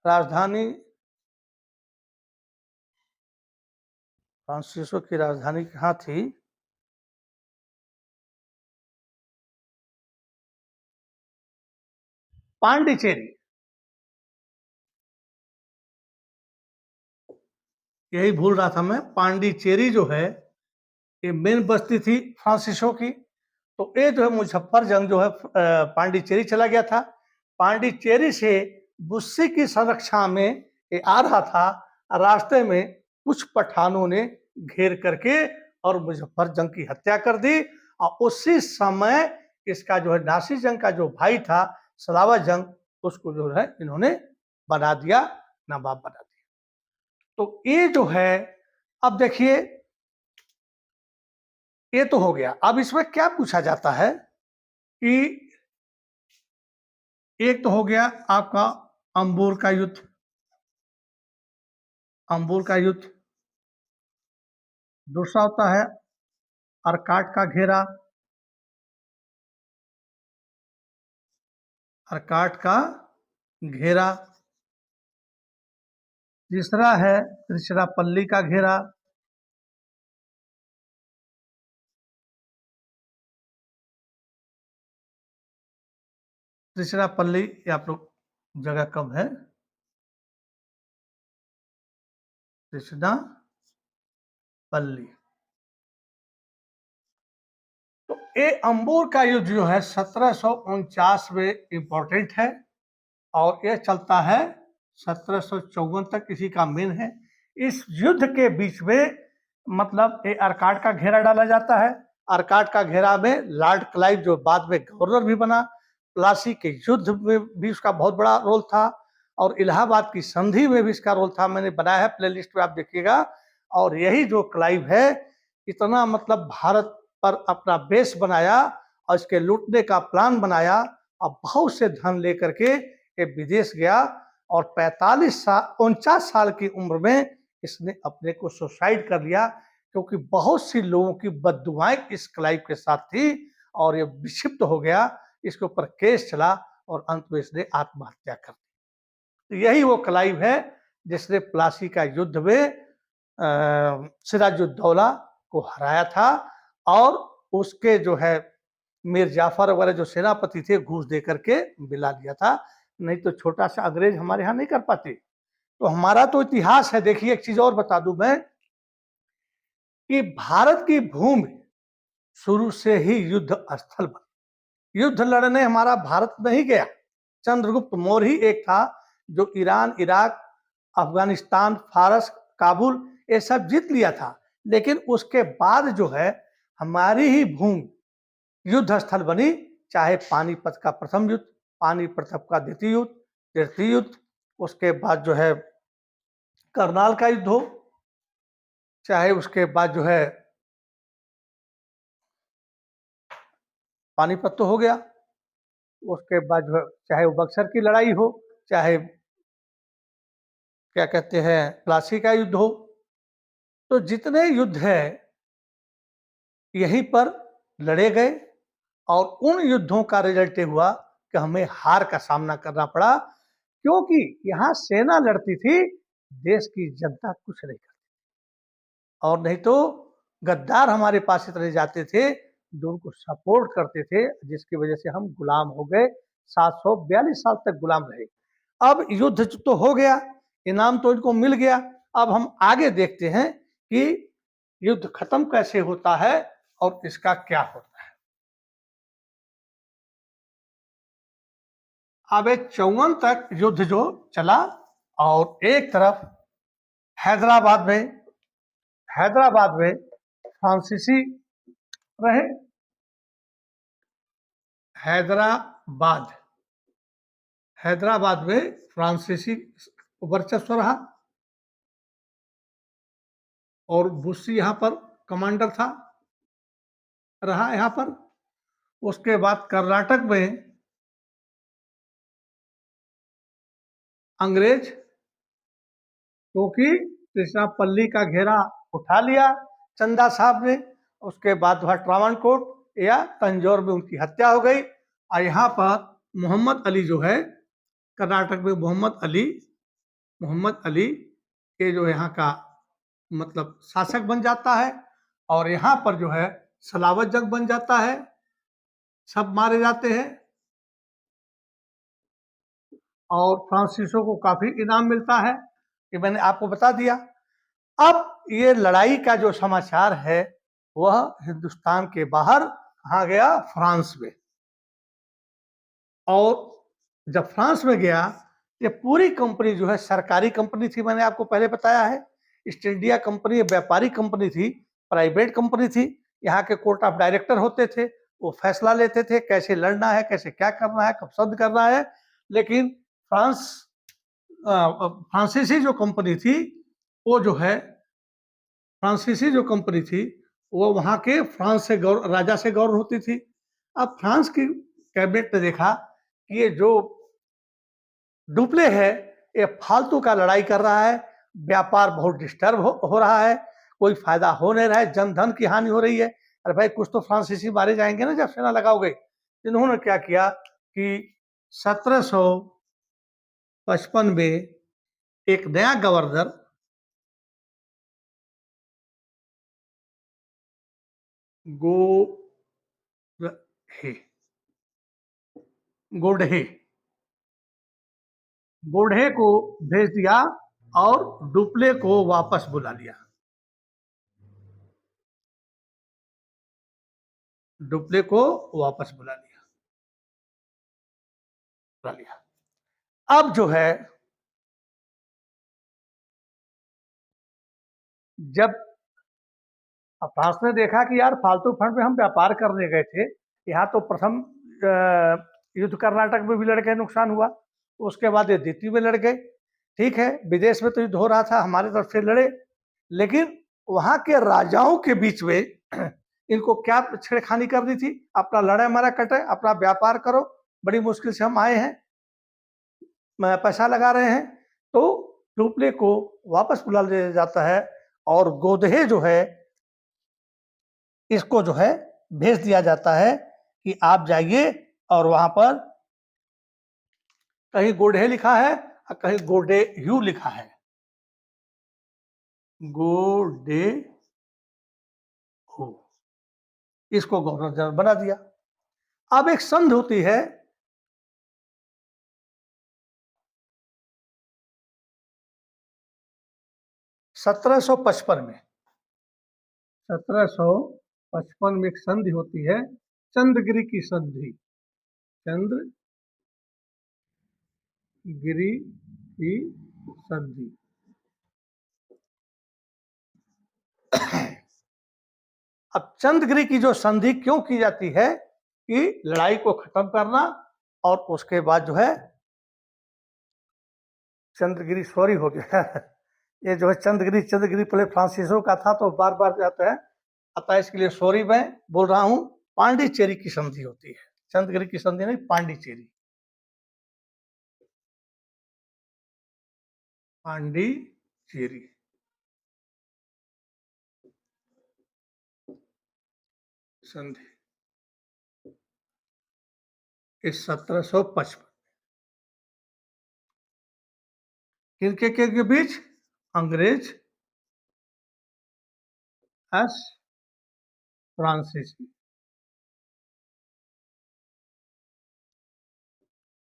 राजधानी, फ्रांसीसियों की राजधानी कहाँ थी, पांडिचेरी, यही भूल रहा था मैं, पांडिचेरी जो है ये मेन बस्ती थी फ्रांसीसियों की। तो ये जो है मुजफ्फर जंग जो है पांडिचेरी चला गया था, पांडिचेरी से बुस्सी की संरक्षा में ये आ रहा था, रास्ते में कुछ पठानों ने घेर करके और मुजफ्फर जंग की हत्या कर दी और उसी समय इसका जो है नासिर जंग का जो भाई था सलावत जंग, उसको जो है इन्होंने बना दिया, नवाब बना दिया। तो ये जो है, अब देखिए ये तो हो गया। अब इसमें क्या पूछा जाता है कि एक तो हो गया आपका अंबोर का युद्ध, अंबोर का युद्ध। दूसरा होता है अर्काट का घेरा, अर्काट का घेरा। तीसरा है त्रिचिरापल्ली का घेरा। त्रिचिरापल्ली ये आप लोग जगह कब है, त्रिचिरापल्ली। तो ये अंबोर का युद्ध जो है 1749 में इंपॉर्टेंट है और ये चलता है 1754 तक, इसी का मेन है। इस युद्ध के बीच में मतलब ये अर्काट का घेरा डाला जाता है। अर्काट का घेरा में लॉर्ड क्लाइव जो बाद में गवर्नर भी बना, प्लासी के युद्ध में भी उसका बहुत बड़ा रोल था और इलाहाबाद की संधि में भी इसका रोल था। मैंने बनाया है प्लेलिस्ट में, आप देखिएगा। और यही जो क्लाइव है इतना मतलब भारत पर अपना बेस बनाया और इसके लूटने का प्लान बनाया और बहुत से धन लेकर के ये विदेश गया और 49 साल की उम्र में इसने अपने को सुसाइड कर लिया, क्योंकि बहुत सी लोगों की बददुआएं इस क्लाइव के साथ थी और ये विक्षिप्त हो गया। इसके ऊपर केस चला और अंत में इसने आत्महत्या कर दी। तो यही वो क्लाइव है जिसने प्लासी का युद्ध में सिराजुद्दौला को हराया था और उसके जो है मीर जाफर वगैरह जो सेनापति थे घूस दे करके मिला लिया था, नहीं तो छोटा सा अंग्रेज हमारे यहाँ नहीं कर पाते। तो हमारा तो इतिहास है। देखिए एक चीज और बता दूं मैं कि भारत की भूमि शुरू से ही युद्ध स्थल बनी। युद्ध लड़ने हमारा भारत नहीं गया। चंद्रगुप्त मौर्य ही एक था जो ईरान, इराक, अफगानिस्तान, फारस, काबुल ये सब जीत लिया था, लेकिन उसके बाद जो है हमारी ही भूमि युद्ध स्थल बनी। चाहे पानीपत का प्रथम युद्ध, पानीपत का द्वितीय युद्ध, तृतीय युद्ध, उसके बाद जो है करनाल का युद्ध हो, चाहे उसके बाद जो है पानीपत तो हो गया, उसके बाद जो है चाहे वो बक्सर की लड़ाई हो, चाहे क्या कहते हैं प्लासी का युद्ध हो। तो जितने युद्ध है यहीं पर लड़े गए और उन युद्धों का रिजल्ट ये हुआ कि हमें हार का सामना करना पड़ा, क्योंकि यहाँ सेना लड़ती थी, देश की जनता कुछ नहीं करती। और नहीं तो गद्दार हमारे पास इतने जाते थे जो उनको सपोर्ट करते थे, जिसकी वजह से हम गुलाम हो गए। 742 साल तक गुलाम रहे। अब युद्ध तो हो गया, इनाम तो इनको मिल गया। अब हम आगे देखते हैं कि युद्ध खत्म कैसे होता है और इसका क्या होता है। अब 54 तक युद्ध जो चला और एक तरफ हैदराबाद में फ्रांसीसी रहे। हैदराबाद में फ्रांसीसी वर्चस्व रहा और बुस्सी यहाँ पर कमांडर था, रहा यहाँ पर। उसके बाद कर्नाटक में अंग्रेज, क्योंकि त्रिचिरापल्ली का घेरा उठा लिया चंदा साहब ने। उसके बाद वह ट्रावनकोर या तंजौर में उनकी हत्या हो गई और यहाँ पर मोहम्मद अली जो है कर्नाटक में, मोहम्मद अली के जो यहाँ का मतलब शासक बन जाता है और यहाँ पर जो है सलावत जंग बन जाता है, सब मारे जाते हैं और फ्रांसीसियों को काफी इनाम मिलता है, कि मैंने आपको बता दिया। अब ये लड़ाई का जो समाचार है वह हिंदुस्तान के बाहर कहाँ गया, फ्रांस में। और जब फ्रांस में गया, ये पूरी कंपनी जो है सरकारी कंपनी थी, मैंने आपको पहले बताया है। ईस्ट इंडिया कंपनी व्यापारी कंपनी थी, प्राइवेट कंपनी थी। यहाँ के कोर्ट ऑफ डायरेक्टर होते थे, वो फैसला लेते थे कैसे लड़ना है, कैसे क्या करना है, कब युद्ध करना है। लेकिन फ्रांस फ्रांसीसी जो कंपनी थी वो जो है, फ्रांसीसी जो कंपनी थी वो वहां के फ्रांस से राजा से गवर्न होती थी। अब फ्रांस की कैबिनेट ने देखा कि ये जो डुप्ले है ये फालतू का लड़ाई कर रहा है, व्यापार बहुत डिस्टर्ब हो रहा है, कोई फायदा हो नहीं रहा है, जनधन की हानि हो रही है। अरे भाई कुछ तो फ्रांसीसी मारे जाएंगे ना जब सेना लगाओगे। इन्होंने क्या किया कि 1755 में एक नया गवर्नर गोडहे गोडहे गोडहे को भेज दिया और डुप्ले को वापस बुला लिया। डुप्ले को वापस बुला लिया। अब जो है जब फ्रांस ने देखा कि यार फालतू फंड में हम व्यापार करने गए थे, यहाँ तो प्रथम युद्ध कर्नाटक में भी लड़ गए, नुकसान हुआ, उसके बाद ये द्वितीय में लड़ गए। ठीक है, विदेश में तो युद्ध हो रहा था, हमारे तरफ से लड़े, लेकिन वहां के राजाओं के बीच में इनको क्या छेड़खानी कर दी थी, अपना लड़े मारा कटे, अपना व्यापार करो, बड़ी मुश्किल से हम आए हैं, पैसा लगा रहे हैं। तो डुप्ले को वापस बुला लिया जाता है और गोदहे जो है इसको जो है भेज दिया जाता है कि आप जाइए, और वहां पर कहीं गोडे लिखा है और कहीं गोडे यू लिखा है, गोडे हो, इसको गवर्नर जनरल बना दिया। अब एक संधि होती है 1755 में, 1755 में एक संधि होती है, चंद्रगिरी की संधि, चंद्रगिरी की संधि। अब चंद्रगिरी की जो संधि क्यों की जाती है कि लड़ाई को खत्म करना, और उसके बाद जो है चंद्रगिरी सॉरी हो गया ये जो है चंद्रगिरी पहले फ्रांसीसियों का था तो बार बार जाते हैं, अतः इसके लिए सॉरी मैं बोल रहा हूं। पांडिचेरी की संधि होती है, चंद्रगिरी की संधि नहीं, पांडिचेरी, पांडिचेरी संधि इस 1755 किनके के बीच, अंग्रेज एस फ्रांसीसी।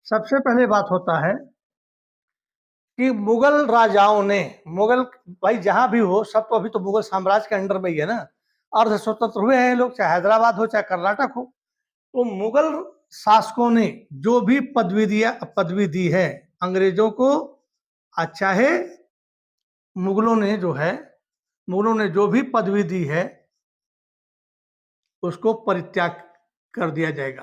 सबसे पहले बात होता है कि मुगल राजाओं ने, मुगल भाई जहां भी हो सब तो अभी तो मुगल साम्राज्य के अंडर में ही है ना, अर्ध स्वतंत्र हुए हैं लोग, चाहे हैदराबाद हो चाहे कर्नाटक हो। तो मुगल शासकों ने जो भी पदवी दी है अंग्रेजों को, चाहे मुगलों ने जो है, मुगलों ने जो भी पदवी दी है उसको परित्याग कर दिया जाएगा।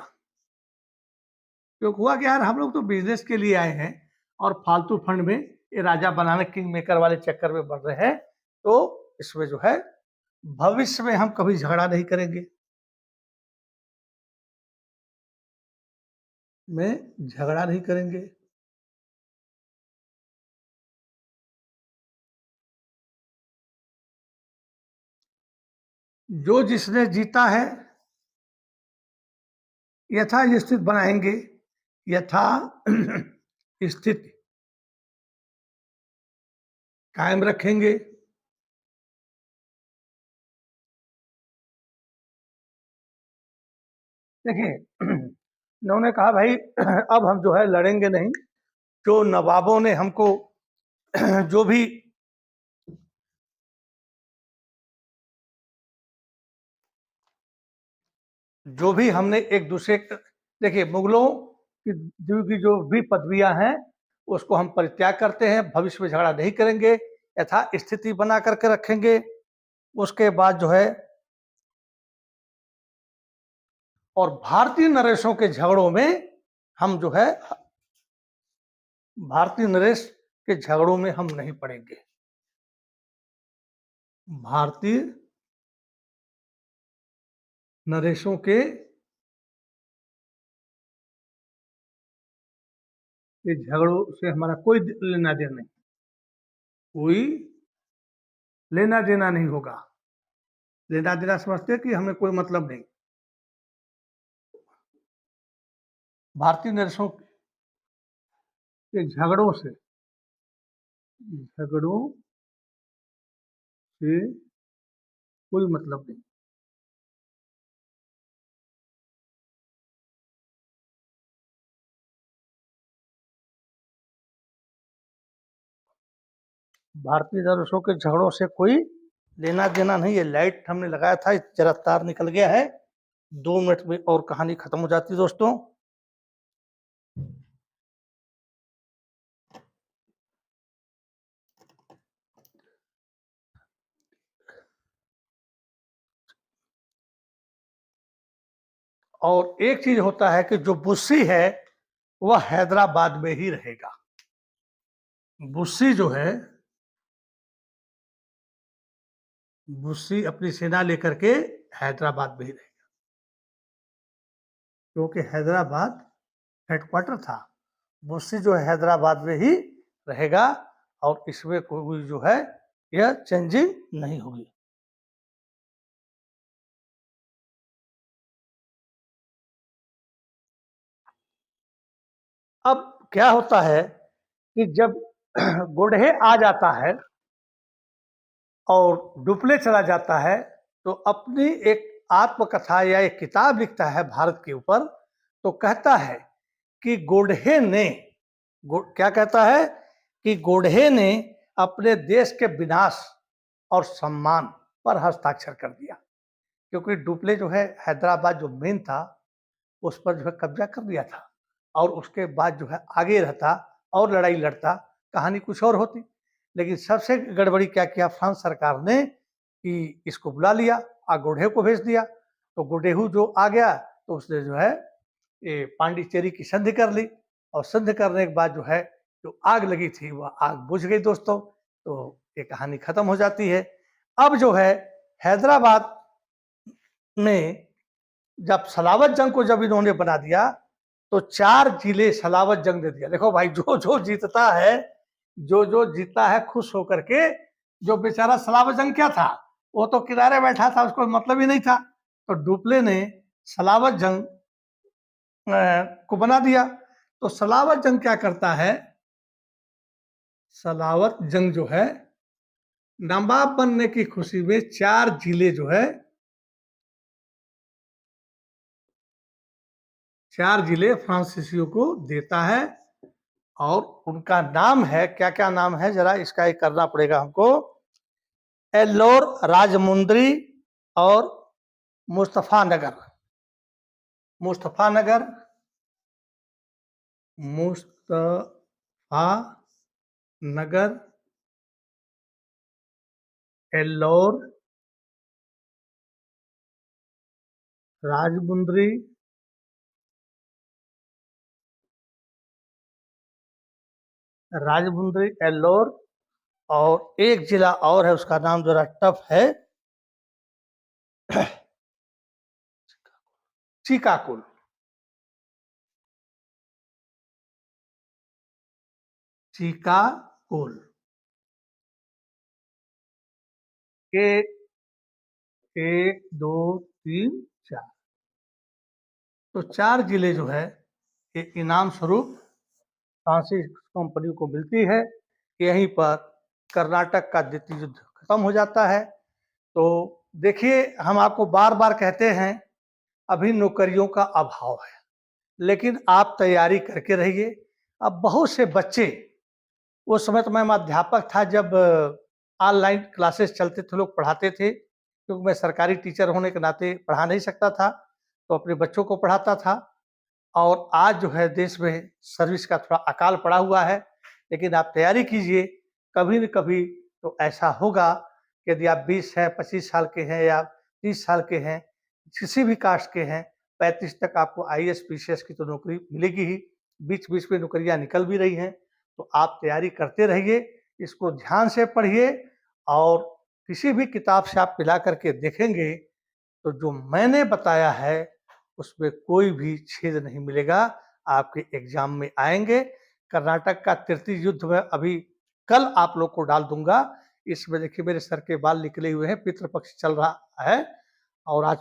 क्योंकि हुआ कि यार हम लोग तो बिजनेस के लिए आए हैं और फालतू फंड में ये राजा बनाने किंग मेकर वाले चक्कर में बढ़ रहे हैं, तो इसमें जो है भविष्य में हम कभी झगड़ा नहीं करेंगे, में झगड़ा नहीं करेंगे। जो जिसने जीता है यथा स्थित बनाएंगे, यथा स्थिति कायम रखेंगे। देखिए इन्होंने कहा भाई अब हम जो है लड़ेंगे नहीं, जो नवाबों ने हमको जो भी हमने एक दूसरे, देखिए मुगलों की जो भी पदवियां हैं उसको हम परित्याग करते हैं, भविष्य में झगड़ा नहीं करेंगे, यथा स्थिति बना करके रखेंगे। उसके बाद जो है, और भारतीय नरेशों के झगड़ों में हम जो है, भारतीय नरेश के झगड़ों में हम नहीं पड़ेंगे। भारतीय नरेशों के झगड़ों से हमारा कोई लेना देना नहीं, कोई लेना देना नहीं होगा। लेना देना समझते कि हमें कोई मतलब नहीं। भारतीय नरेशों के झगड़ों से कोई मतलब नहीं। भारतीय नरेशों के झगड़ों से कोई लेना देना नहीं। ये लाइट हमने लगाया था, जरा तार निकल गया है। 2 मिनट में और कहानी खत्म हो जाती है दोस्तों। और एक चीज होता है कि जो बुस्सी है वह हैदराबाद में ही रहेगा। बुस्सी जो है, बुस्सी अपनी सेना लेकर के हैदराबाद में ही रहेगा, क्योंकि हैदराबाद हेडक्वार्टर था। बुस्सी जो है हैदराबाद में ही रहेगा और इसमें कोई जो है यह चेंजिंग नहीं होगी। अब क्या होता है कि जब गोढ़े आ जाता है और डुप्ले चला जाता है तो अपनी एक आत्मकथा या एक किताब लिखता है भारत के ऊपर। तो कहता है कि गोढ़े ने क्या कहता है कि गोढ़े ने अपने देश के विनाश और सम्मान पर हस्ताक्षर कर दिया, क्योंकि डुप्ले जो है हैदराबाद जो मेन था उस पर जो है कब्जा कर दिया था और उसके बाद जो है आगे रहता और लड़ाई लड़ता, कहानी कुछ और होती। लेकिन सबसे गड़बड़ी क्या किया फ्रांस सरकार ने कि इसको बुला लिया और गोढ़े को भेज दिया। तो गोडेहू जो आ गया तो उसने जो है ये पांडिचेरी की संधि कर ली और संधि करने के बाद जो है जो आग लगी थी वह आग बुझ गई दोस्तों। तो ये कहानी खत्म हो जाती है। अब जो है हैदराबाद में जब सलावत जंग को जब इन्होंने बना दिया तो 4 जिले सलावत जंग दे दिया। देखो भाई, जो जो जीतता है, जो जो जीता है खुश होकर के, जो बेचारा सलावत जंग क्या था, वो तो किनारे बैठा था, उसको मतलब ही नहीं था। तो डुप्ले ने सलावत जंग को बना दिया। तो सलावत जंग क्या करता है, सलावत जंग जो है नवाब बनने की खुशी में 4 जिले जो है 4 जिले फ्रांसीसियों को देता है और उनका नाम है, क्या क्या नाम है जरा इसका एक करना पड़ेगा हमको। एल्लोर, राजमुंद्री और मुस्तफानगर। मुस्तफानगर, मुस्तफानगर, एल्लोर, राजमुंद्री, एल्लोर और एक जिला और है उसका नाम जरा टफ है, चिकाकुल। चिकाकुल के 1 2 3 4, तो 4 जिले जो है ये इनाम स्वरूप फ्रांसीसी कंपनी को मिलती है। यहीं पर कर्नाटक का द्वितीय युद्ध खत्म हो जाता है। तो देखिए, हम आपको बार बार कहते हैं अभी नौकरियों का अभाव है, लेकिन आप तैयारी करके रहिए। अब बहुत से बच्चे, उस समय तो मैं अध्यापक था जब ऑनलाइन क्लासेस चलते थे, लोग पढ़ाते थे, क्योंकि मैं सरकारी टीचर होने के नाते पढ़ा नहीं सकता था, तो अपने बच्चों को पढ़ाता था। और आज जो है देश में सर्विस का थोड़ा अकाल पड़ा हुआ है, लेकिन आप तैयारी कीजिए, कभी न कभी तो ऐसा होगा कि यदि आप 20 हैं, 25 साल के हैं या 30 साल के हैं, किसी भी कास्ट के हैं, 35 तक आपको आईएएस पीसीएस की तो नौकरी मिलेगी ही। बीच बीच में नौकरियां निकल भी रही हैं। तो आप तैयारी करते रहिए, इसको ध्यान से पढ़िए और किसी भी किताब से आप मिला करके देखेंगे तो जो मैंने बताया है उसमें कोई भी छेद नहीं मिलेगा, आपके एग्जाम में आएंगे। कर्नाटक का तृतीय युद्ध में अभी कल आप लोग को डाल दूंगा। इसमें देखिए मेरे सर के बाल निकले हुए हैं, पितृपक्ष चल रहा है और आज